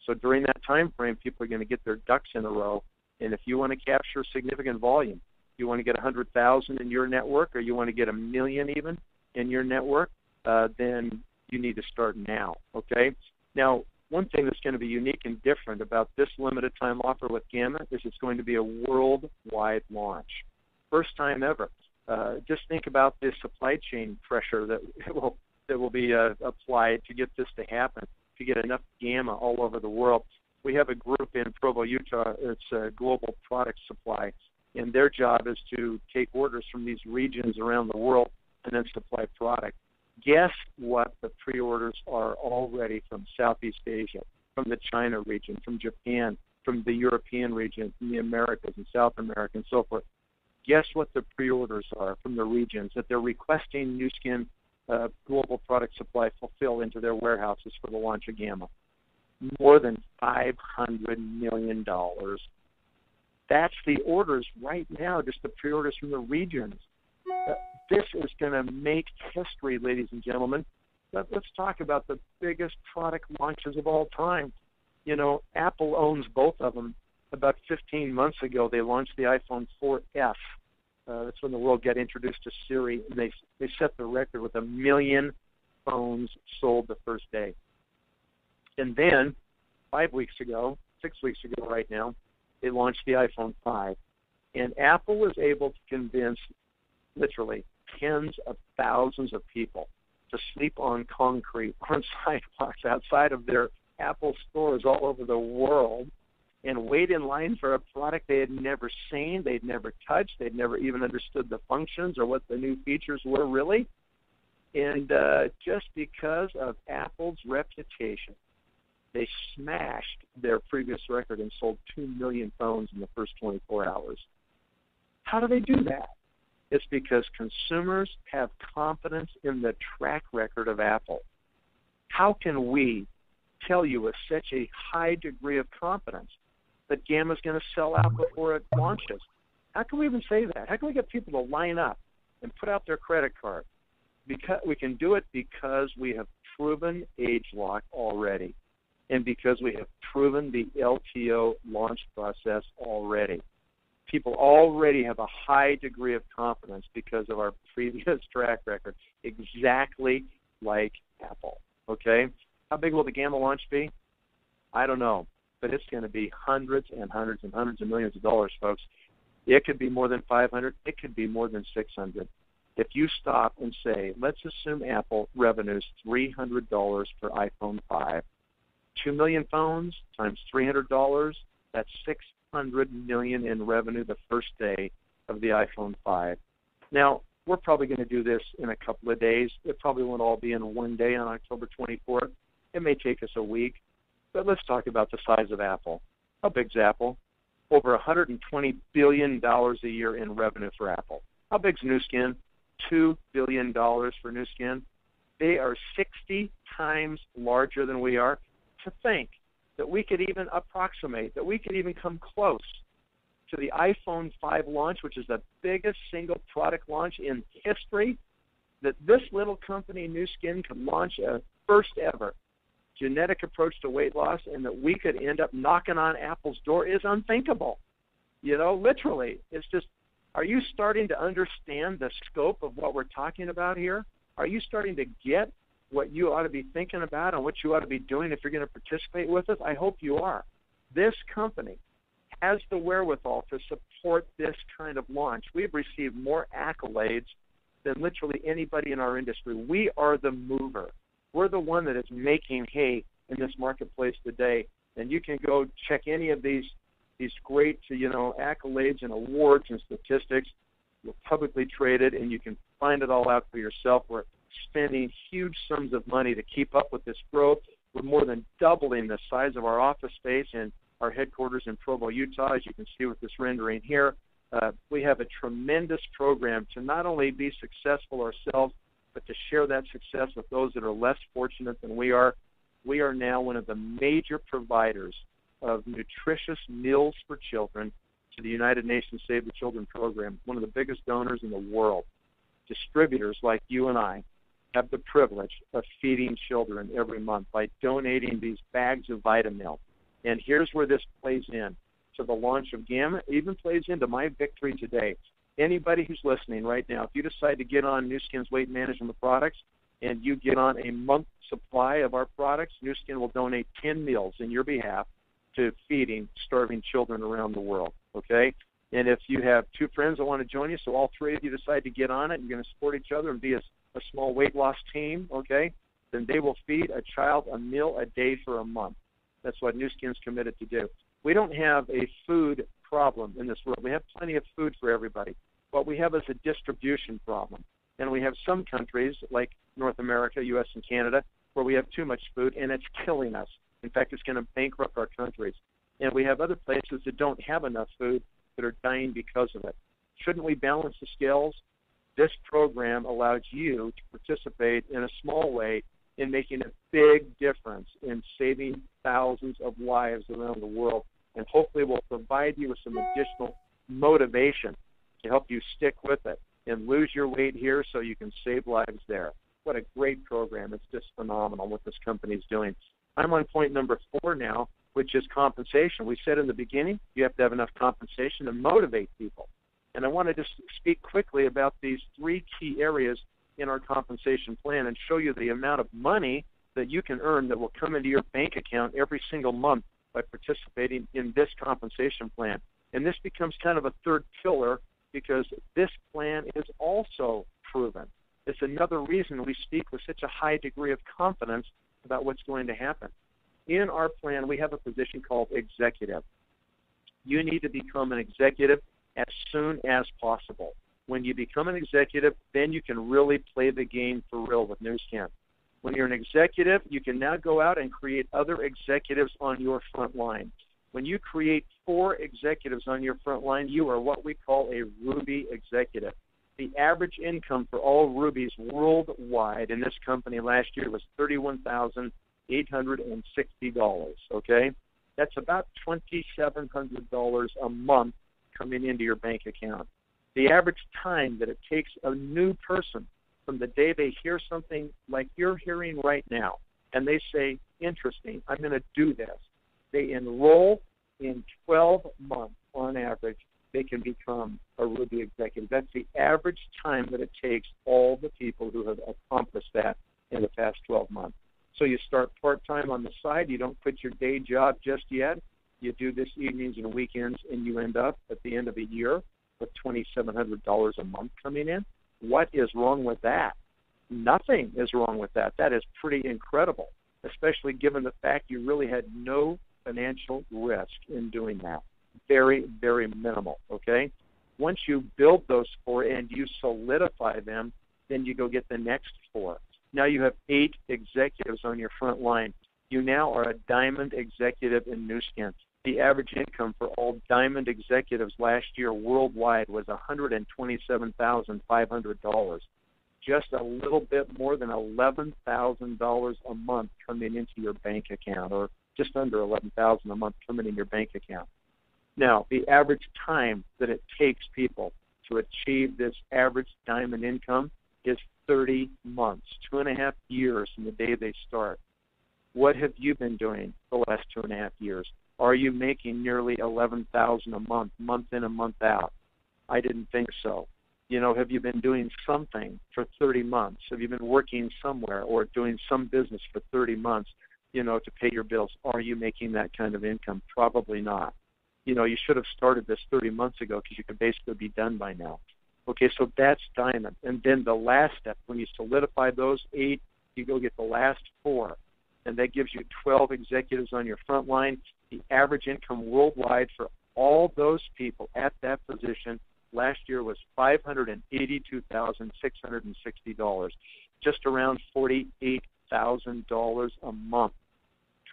So during that time frame, people are going to get their ducks in a row. And if you want to capture significant volume, you want to get 100,000 in your network, or you want to get 1 million even in your network, then you need to start now, okay? Now, one thing that's going to be unique and different about this limited time offer with Gamma is it's going to be a worldwide launch. First time ever. Just think about the supply chain pressure that will be applied to get this to happen, to get enough Gamma all over the world. We have a group in Provo, Utah. It's Global Product Supply, and their job is to take orders from these regions around the world and then supply product. Guess what the pre-orders are already from Southeast Asia, from the China region, from Japan, from the European region, from the Americas and South America and so forth. Guess what the pre-orders are from the regions that they're requesting Nu Skin Global Product Supply fulfill into their warehouses for the launch of Gamma? More than $500 million. That's the orders right now, just the pre-orders from the regions. This is going to make history, ladies and gentlemen. Let's talk about the biggest product launches of all time. You know, Apple owns both of them. About 15 months ago, they launched the iPhone 4S. That's when the world got introduced to Siri, and they set the record with 1 million phones sold the first day. And then, 6 weeks ago right now, they launched the iPhone 5. And Apple was able to convince literally tens of thousands of people to sleep on concrete, on sidewalks, outside of their Apple stores all over the world, and wait in line for a product they had never seen, they'd never touched, they'd never even understood the functions or what the new features were really. And just because of Apple's reputation, they smashed their previous record and sold 2 million phones in the first 24 hours. How do they do that? It's because consumers have confidence in the track record of Apple. How can we tell you with such a high degree of confidence that Gamma is going to sell out before it launches? How can we even say that? How can we get people to line up and put out their credit card? Because we can do it because we have proven ageLOC already, and because we have proven the LTO launch process already. People already have a high degree of confidence because of our previous track record, exactly like Apple, okay? How big will the Gamma launch be? I don't know, but it's going to be hundreds and hundreds and hundreds of millions of dollars, folks. It could be more than 500. It could be more than 600. If you stop and say, let's assume Apple revenues $300 for iPhone 5, 2 million phones times $300, that's $600 million in revenue the first day of the iPhone 5. Now, we're probably going to do this in a couple of days. It probably won't all be in one day on October 24th. It may take us a week. But let's talk about the size of Apple. How big's Apple? Over $120 billion a year in revenue for Apple. How big's Nu Skin? $2 billion for Nu Skin. They are 60 times larger than we are. To think that we could even approximate, that we could even come close to the iPhone 5 launch, which is the biggest single product launch in history, that this little company, Nu Skin, could launch a first ever genetic approach to weight loss, and that we could end up knocking on Apple's door is unthinkable. You know, literally. It's just, are you starting to understand the scope of what we're talking about here? Are you starting to get what you ought to be thinking about and what you ought to be doing if you're going to participate with us? I hope you are. This company has the wherewithal to support this kind of launch. We've received more accolades than literally anybody in our industry. We are the mover. We're the one that is making hay in this marketplace today. And you can go check any of these great, accolades and awards and statistics. We're publicly traded, and you can find it all out for yourself. We're spending huge sums of money to keep up with this growth. We're more than doubling the size of our office space in our headquarters in Provo, Utah, as you can see with this rendering here. We have a tremendous program to not only be successful ourselves, but to share that success with those that are less fortunate than we are. We are now one of the major providers of nutritious meals for children to the United Nations Save the Children program, one of the biggest donors in the world. Distributors like you and I have the privilege of feeding children every month by donating these bags of Vitamilk And here's where this plays in to the launch of Gamma, even plays into my victory today. Anybody who's listening right now, if you decide to get on Nu Skin's weight management products and you get on a month supply of our products, Nu Skin will donate 10 meals in your behalf to feeding starving children around the world, okay? And if you have two friends that want to join you, so all three of you decide to get on it, you're going to support each other and be a small weight loss team, okay, then they will feed a child a meal a day for a month. That's what Nu Skin's committed to do. We don't have a food problem in this world. We have plenty of food for everybody. What we have is a distribution problem. And we have some countries, like North America, U.S. and Canada, where we have too much food, and it's killing us. In fact, it's going to bankrupt our countries. And we have other places that don't have enough food that are dying because of it. Shouldn't we balance the scales? This program allows you to participate in a small way in making a big difference in saving thousands of lives around the world, and hopefully will provide you with some additional motivation to help you stick with it and lose your weight here so you can save lives there. What a great program. It's just phenomenal what this company is doing. I'm on point number 4 now, which is compensation. We said in the beginning, you have to have enough compensation to motivate people. And I want to just speak quickly about these 3 key areas in our compensation plan and show you the amount of money that you can earn that will come into your bank account every single month by participating in this compensation plan. And this becomes kind of a third pillar because this plan is also proven. It's another reason we speak with such a high degree of confidence about what's going to happen. In our plan, we have a position called executive. You need to become an executive as soon as possible. When you become an executive, then you can really play the game for real with Nu Skin. When you're an executive, you can now go out and create other executives on your front line. When you create 4 executives on your front line, you are what we call a Ruby executive. The average income for all Rubies worldwide in this company last year was $31,860, okay? That's about $2,700 a month coming into your bank account. The average time that it takes a new person from the day they hear something like you're hearing right now, and they say, interesting, I'm going to do this, they enroll in 12 months on average, they can become a Ruby executive. That's the average time that it takes all the people who have accomplished that in the past 12 months. So you start part-time on the side. You don't quit your day job just yet. You do this evenings and weekends, and you end up at the end of a year with $2,700 a month coming in. What is wrong with that? Nothing is wrong with that. That is pretty incredible, especially given the fact you really had no financial risk in doing that. Very, very minimal, okay? Once you build those 4 and you solidify them, then you go get the next 4. Now you have 8 executives on your front line. You now are a diamond executive in Nu Skin. The average income for all diamond executives last year worldwide was $127,500. Just a little bit more than $11,000 a month coming into your bank account, or just under $11,000 a month coming in your bank account. Now, the average time that it takes people to achieve this average diamond income is 30 months, 2.5 years from the day they start. What have you been doing the last 2.5 years? Are you making nearly $11,000 a month in and month out? I didn't think so. You know, have you been doing something for 30 months? Have you been working somewhere or doing some business for 30 months, you know, to pay your bills? Are you making that kind of income? Probably not. You know, you should have started this 30 months ago because you could basically be done by now. Okay, so that's diamond. And then the last step, when you solidify those 8, you go get the last 4. And that gives you 12 executives on your front line. The average income worldwide for all those people at that position last year was $582,660, just around $48,000 a month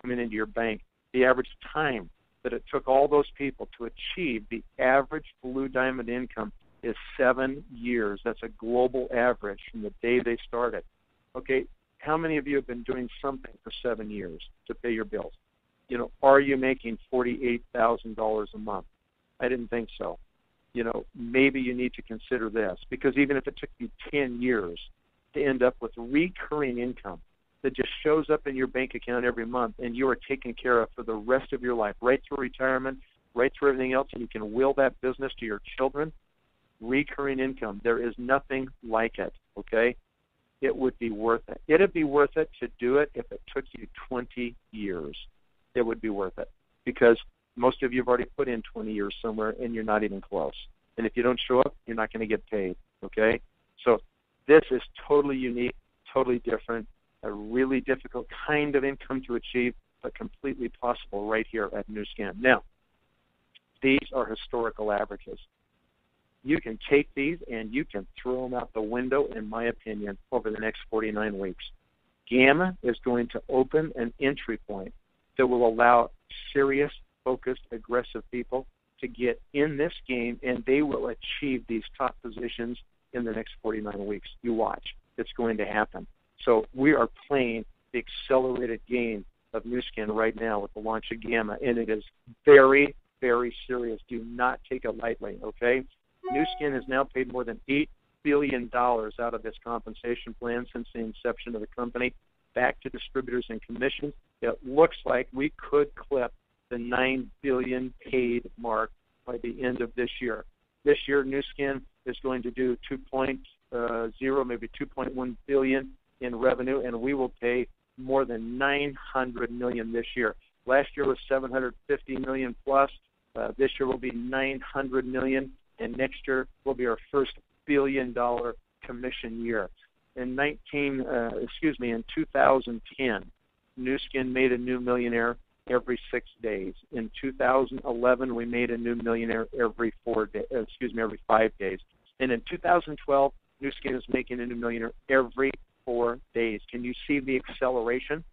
coming into your bank. The average time that it took all those people to achieve the average blue diamond income is 7 years. That's a global average from the day they started. Okay, how many of you have been doing something for 7 years to pay your bills? You know, are you making $48,000 a month? I didn't think so. You know, maybe you need to consider this, because even if it took you 10 years to end up with recurring income, that just shows up in your bank account every month, and you are taken care of for the rest of your life, right through retirement, right through everything else, and you can will that business to your children. Recurring income, there is nothing like it, okay? It would be worth it. It would be worth it to do it if it took you 20 years. It would be worth it, because most of you have already put in 20 years somewhere, and you're not even close. And if you don't show up, you're not going to get paid, okay? So this is totally unique, totally different, a really difficult kind of income to achieve, but completely possible right here at Nu Skin. Now, these are historical averages. You can take these and you can throw them out the window, in my opinion, over the next 49 weeks. Gamma is going to open an entry point that will allow serious, focused, aggressive people to get in this game, and they will achieve these top positions in the next 49 weeks. You watch. It's going to happen. So we are playing the accelerated game of Nu Skin right now with the launch of Gamma, and it is very, very serious. Do not take it lightly, okay? Nu Skin has now paid more than $8 billion out of this compensation plan since the inception of the company back to distributors and commissions. It looks like we could clip the $9 billion paid mark by the end of this year. This year, Nu Skin is going to do 2.0, maybe 2.1 billion in revenue, and we will pay more than $900 million this year. Last year was $750 million plus. This year will be $900 million, and next year will be our first billion-dollar commission year. In 2010, Nu Skin made a new millionaire every 6 days. In 2011, we made a new millionaire every 5 days. And in 2012, Nu Skin is making a new millionaire every 4 days. Can you see the acceleration?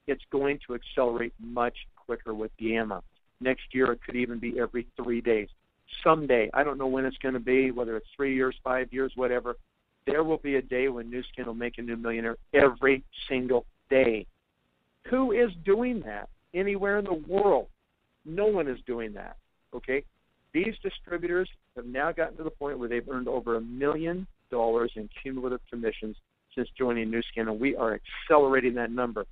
It's going to accelerate much quicker with Gamma. Next year, it could even be every 3 days. Someday, I don't know when it's going to be, whether it's 3 years, 5 years, whatever, there will be a day when Nu Skin will make a new millionaire every single day. Who is doing that anywhere in the world? No one is doing that, okay? These distributors have now gotten to the point where they've earned over $1 million in cumulative commissions since joining Nu Skin, and we are accelerating that number.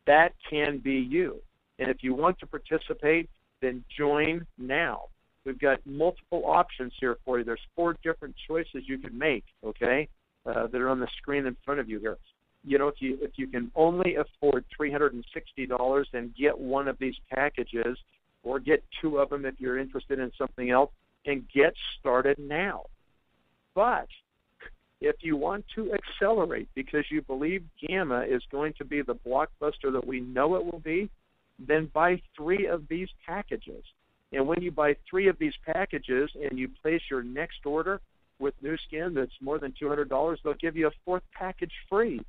That can be you. And if you want to participate, then join now. We've got multiple options here for you. There's 4 different choices you can make, okay, that are on the screen in front of you here. You know, if you can only afford $360 and get one of these packages, or get 2 of them if you're interested in something else, and get started now. But if you want to accelerate because you believe Gamma is going to be the blockbuster that we know it will be, then buy 3 of these packages. And when you buy 3 of these packages and you place your next order with Nu Skin that's more than $200, they'll give you a 4th package free.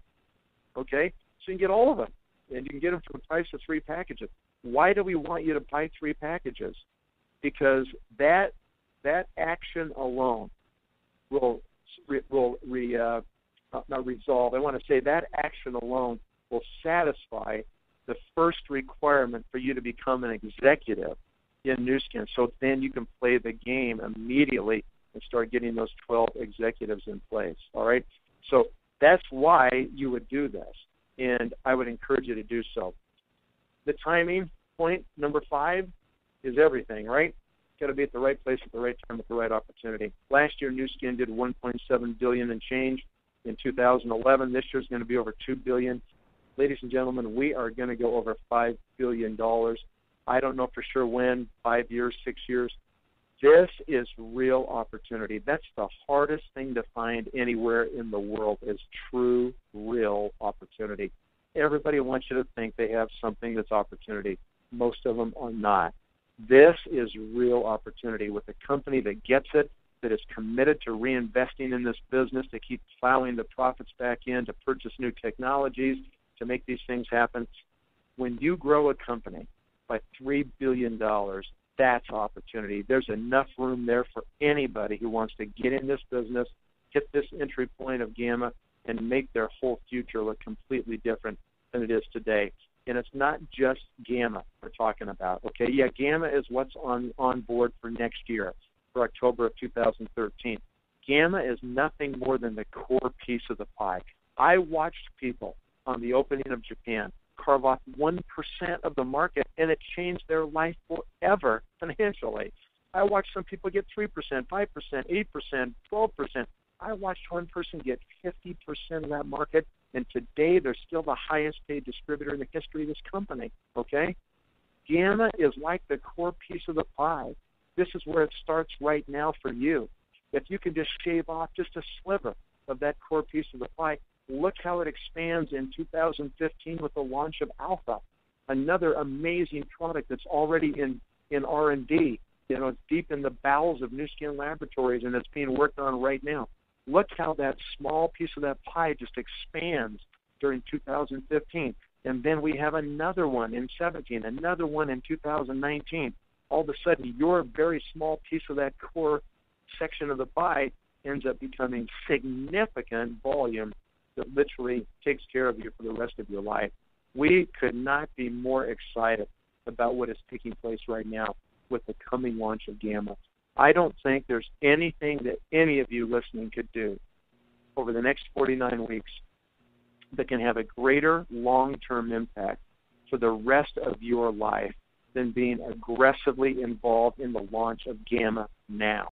Okay? So you can get all of them, and you can get them for the price of 3 packages. Why do we want you to buy 3 packages? Because that action alone will not resolve. I want to say that action alone will satisfy the first requirement for you to become an executive in Nu Skin. So then you can play the game immediately and start getting those 12 executives in place. All right? So that's why you would do this, and I would encourage you to do so. The timing, point number 5, is everything, right? Got to be at the right place at the right time with the right opportunity. Last year, Nu Skin did $1.7 billion and change in 2011. This year is going to be over $2 billion. Ladies and gentlemen, we are going to go over $5 billion. I don't know for sure when, 5 years, 6 years. This is real opportunity. That's the hardest thing to find anywhere in the world, is true, real opportunity. Everybody wants you to think they have something that's opportunity. Most of them are not. This is real opportunity with a company that gets it, that is committed to reinvesting in this business, to keep plowing the profits back in, to purchase new technologies, to make these things happen. When you grow a company by $3 billion, that's opportunity. There's enough room there for anybody who wants to get in this business, hit this entry point of Gamma, and make their whole future look completely different than it is today. And it's not just Gamma we're talking about. Okay, yeah, Gamma is what's on board for next year, for October of 2013. Gamma is nothing more than the core piece of the pie. I watched people on the opening of Japan, carve off 1% of the market, and it changed their life forever financially. I watched some people get 3%, 5%, 8%, 12%. I watched one person get 50% of that market, and today they're still the highest paid distributor in the history of this company, okay? Gamma is like the core piece of the pie. This is where it starts right now for you. If you can just shave off just a sliver of that core piece of the pie, look how it expands in 2015 with the launch of Alpha, another amazing product that's already in R&D. You know, it's deep in the bowels of Nu Skin Laboratories, and it's being worked on right now. Look how that small piece of that pie just expands during 2015. And then we have another one in 17, another one in 2019. All of a sudden, your very small piece of that core section of the pie ends up becoming significant volume that literally takes care of you for the rest of your life. We could not be more excited about what is taking place right now with the coming launch of Gamma. I don't think there's anything that any of you listening could do over the next 49 weeks that can have a greater long-term impact for the rest of your life than being aggressively involved in the launch of Gamma now.